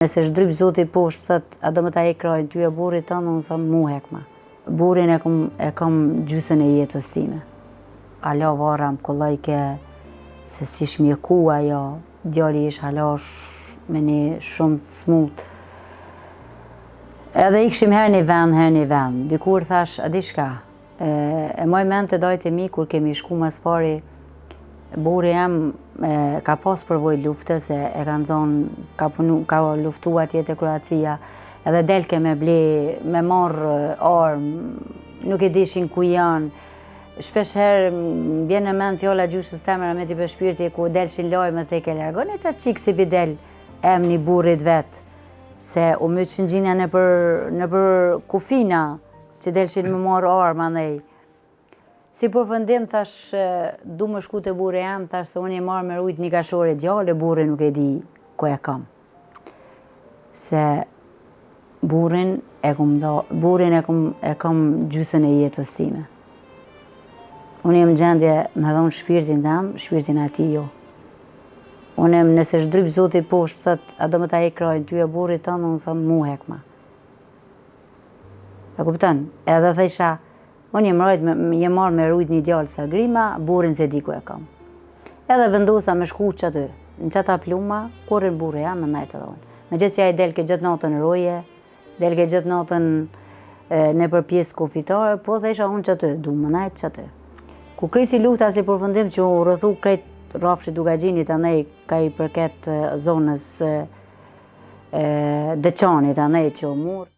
Nëse shdryp zoti poshtë, thët, a do më ta e krajnë ty e burit tonë, unë thëmë mu hekma. Burin e kam gjysën e jetës time. Ala vara më kollajke se si shmjeku ajo, djali ish halash me një shumë të smut. Edhe ikshim her një vend. Dikur thash, a di shka, e moj mend të dajt e mi kur kemi shku mas pari, buri jem ka pas përvoj luftës, e kanë zonë, ka luftu atje te Kroacia, edhe delke me ble, me marrë armë, nuk e dishin ku janë. Shpesh herë bjen në mend fjolla gjushës temër me t'i për shpirti ku delshin lajme dhe ke largoni qa qikë si bidel emni burit vetë, se u myqin gjinja në për kufina që delshin me marrë armë andej. Si përfëndim, thash, du më shku të bure jam, thash se unë e marrë me rujt një kashore djale, bure nuk e di ku e kam. Se burin e kam gjysën e jetës time. Unë jem gjendje me dhonë shpirtin tam, shpirtin ati jo. Unë jem nëse shdryp zoti poshtë, thët, a do më ta e krajnë ty e burit tonë, unë thëmë mu hekma. E kuptën, edhe thesha, unë jem marrë me rujt një djallë sa grima, burin se di ku e kam. Edhe vendosa me shku që aty, në qëta pluma, kurin burë jam, në najtë edhe unë. Me gjithë si a i delke gjithë natën roje, delke gjithë natën në për pjesë konfitare, po dhe isha unë që aty, du më najtë që aty. Ku krisi lufta si përfundim që u rëthu krejt rafshit Dugagjinit, anej ka i përket zonës Deçanit, anej që u murë.